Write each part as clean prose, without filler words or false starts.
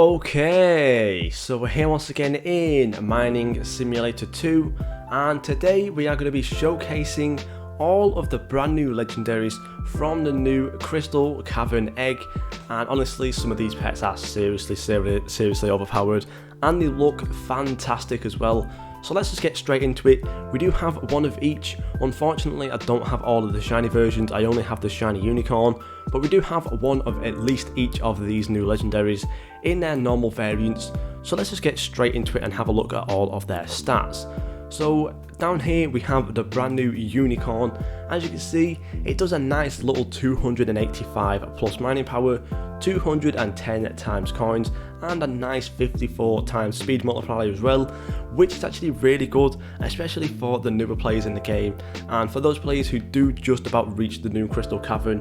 Okay, so we're here once again in Mining Simulator 2, and today we are going to be showcasing all of the brand new legendaries from the new Crystal Cavern Egg. And honestly, some of these pets are seriously overpowered, and they look fantastic as well. So let's just get straight into it. We do have one of each. Unfortunately, I don't have all of the shiny versions, I only have the shiny unicorn, but we do have one of at least each of these new legendaries in their normal variants. So let's just get straight into it and have a look at all of their stats. So down here we have the brand new unicorn. As you can see, it does a nice little 285 plus mining power, 210 times coins, and a nice 54 times speed multiplier as well, which is actually really good, especially for the newer players in the game, and for those players who do just about reach the new Crystal Cavern,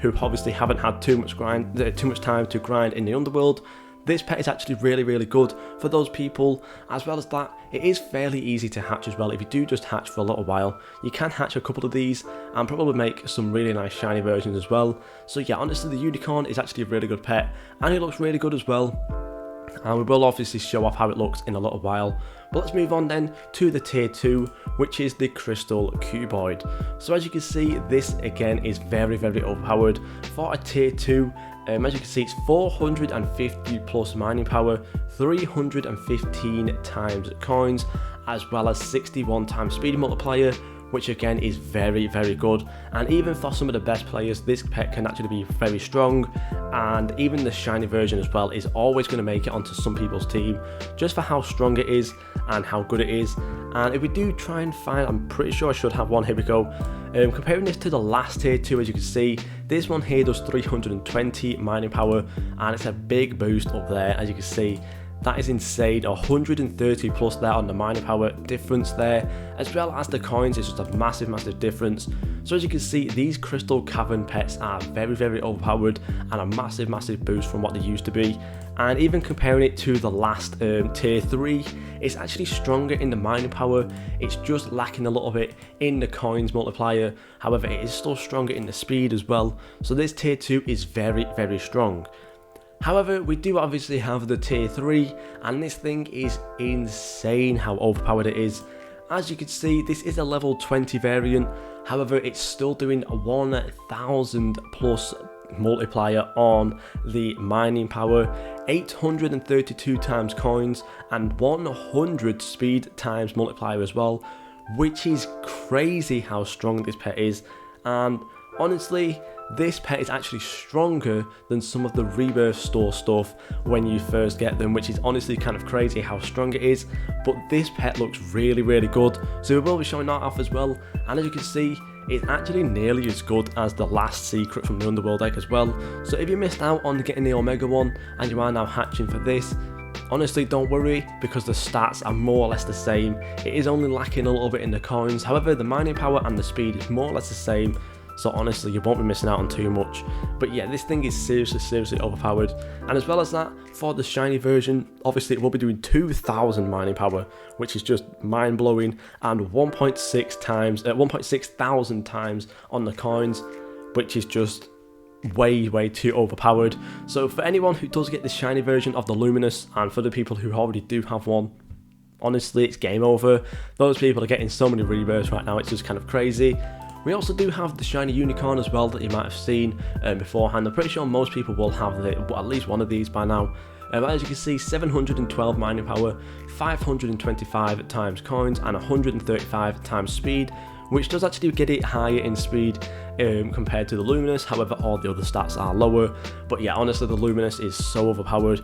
who obviously haven't had too much time to grind in the underworld. This pet is actually really good for those people. As well as that, it is fairly easy to hatch as well. If you do just hatch for a little while, you can hatch a couple of these and probably make some really nice shiny versions as well. So yeah, honestly, the unicorn is actually a really good pet, and it looks really good as well. And we will obviously show off how it looks in a little while. But let's move on then to the tier 2, which is the Crystal Cuboid. So as you can see, this again is very overpowered for a tier 2. As you can see, it's 450 plus mining power, 315 times coins, as well as 61 times speed multiplier, which again is very good. And even for some of the best players, this pet can actually be very strong, and even the shiny version as well is always going to make it onto some people's team, just for how strong it is and how good it is. And if we do try and find, I'm pretty sure I should have one, here we go. Comparing this to the last tier 2, as you can see, this one here does 320 mining power, and it's a big boost up there. As you can see, that is insane, 130 plus there on the mining power difference there, as well as the coins is just a massive difference. So as you can see, these Crystal Cavern pets are very overpowered, and a massive boost from what they used to be. And even comparing it to the last tier 3, it's actually stronger in the mining power. It's just lacking a little bit in the coins multiplier. However, it is still stronger in the speed as well. So this tier 2 is very strong. However, we do obviously have the tier 3, and this thing is insane how overpowered it is. As you can see, this is a level 20 variant. However, it's still doing 1000 plus multiplier on the mining power, 832 times coins, and 100 speed times multiplier as well, which is crazy how strong this pet is. And honestly, this pet is actually stronger than some of the rebirth store stuff when you first get them, which is honestly kind of crazy how strong it is. But this pet looks really good, so we will be showing that off as well. And as you can see, it's actually nearly as good as the last secret from the Underworld Egg as well. So if you missed out on getting the Omega one and you are now hatching for this, honestly don't worry, because the stats are more or less the same. It is only lacking a little bit in the coins. However, the mining power and the speed is more or less the same. So honestly, you won't be missing out on too much. But yeah, this thing is seriously overpowered. And as well as that, for the shiny version, obviously it will be doing 2000 mining power, which is just mind-blowing, and 1.6 thousand times on the coins, which is just way too overpowered. So for anyone who does get the shiny version of the Luminous, and for the people who already do have one, honestly, it's game over. Those people are getting so many rebirths right now, it's just kind of crazy. We also do have the shiny unicorn as well that you might have seen beforehand. I'm pretty sure most people will have at least one of these by now. As you can see, 712 mining power, 525 times coins, and 135 times speed, which does actually get it higher in speed compared to the Luminous. However, all the other stats are lower. But yeah, honestly, the Luminous is so overpowered.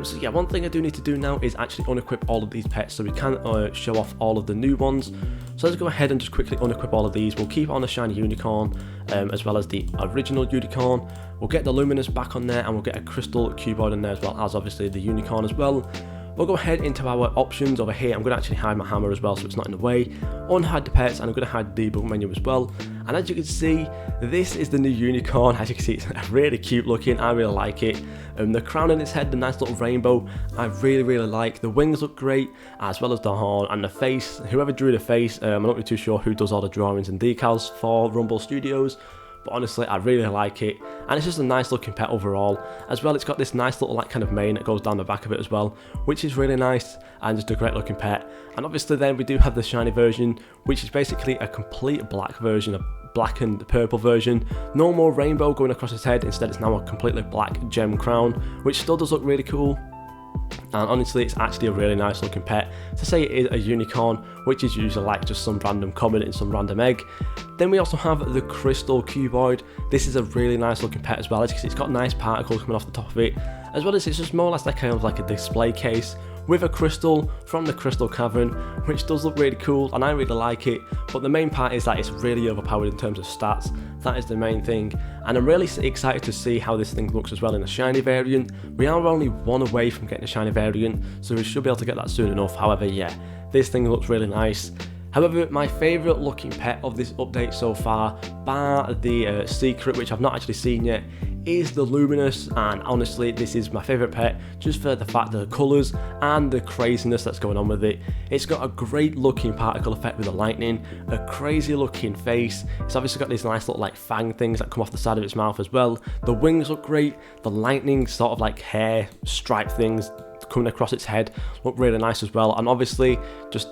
So yeah, one thing I do need to do now is actually unequip all of these pets so we can show off all of the new ones. So let's go ahead and just quickly unequip all of these. We'll keep on the shiny unicorn as well as the original unicorn. We'll get the Luminous back on there, and we'll get a Crystal Cuboid in there as well as obviously the unicorn as well. We'll go ahead into our options over here. I'm going to actually hide my hammer as well so it's not in the way. Unhide the pets, and I'm going to hide the debug menu as well. And as you can see, this is the new unicorn. As you can see, it's really cute looking. I really like it. The crown in its head, the nice little rainbow, I really like. The wings look great, as well as the horn and the face. Whoever drew the face, I'm not really too sure who does all the drawings and decals for Rumble Studios. but honestly I really like it, and it's just a nice looking pet overall. As well, it's got this nice little like kind of mane that goes down the back of it as well, which is really nice and just a great looking pet. And obviously then we do have the shiny version, which is basically a complete black version, a black and purple version. No more rainbow going across its head, instead it's now a completely black gem crown, which still does look really cool. And honestly, it's actually a really nice looking pet. To say it is a unicorn, which is usually like just some random common in some random egg. Then we also have the crystal cuboid. This is a really nice looking pet as well, because it's got nice particles coming off the top of it, as well as it's just more or less like kind of like a display case with a crystal from the crystal cavern, which does look really cool and I really like it. But the main part is that it's really overpowered in terms of stats. That is the main thing, and I'm really excited to see how this thing looks as well in the shiny variant. We are only one away from getting a shiny variant, so we should be able to get that soon enough. However, yeah, this thing looks really nice. However, my favourite looking pet of this update so far, bar the secret, which I've not actually seen yet, is the Luminous. And honestly, this is my favourite pet just for the fact of the colours and the craziness that's going on with it. It's got a great looking particle effect with the lightning, a crazy looking face. It's obviously got these nice little like fang things that come off the side of its mouth as well. The wings look great, the lightning sort of like hair stripe things coming across its head look really nice as well, and obviously just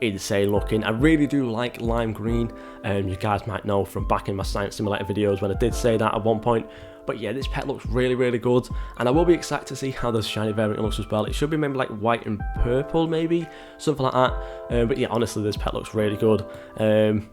insane looking. I really do like lime green, you guys might know from back in my Science Simulator videos when I did say that at one point. But yeah, this pet looks really, really good, and I will be excited to see how the shiny variant looks as well. It should be maybe like white and purple, maybe something like that. But yeah, honestly, this pet looks really good. And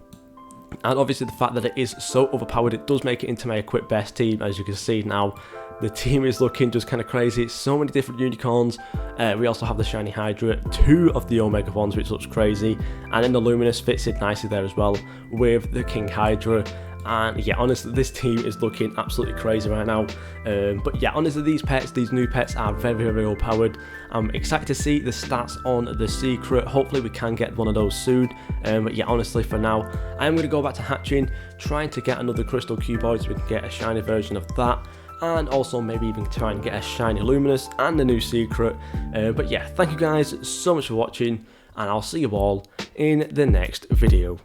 obviously the fact that it is so overpowered, it does make it into my equip best team. As you can see now, the team is looking just kind of crazy. So many different unicorns. We also have the shiny Hydra, 2 of the Omega ones, which looks crazy, and then the Luminous fits in nicely there as well with the King Hydra. And yeah, honestly, this team is looking absolutely crazy right now. But yeah, honestly, these new pets are very, very overpowered. I'm excited to see the stats on the secret. Hopefully we can get one of those soon. But yeah, honestly, for now, I'm going to go back to hatching, trying to get another crystal cuboid so we can get a shiny version of that, and also maybe even try and get a shiny Luminous and the new secret. But yeah, thank you guys so much for watching, and I'll see you all in the next video.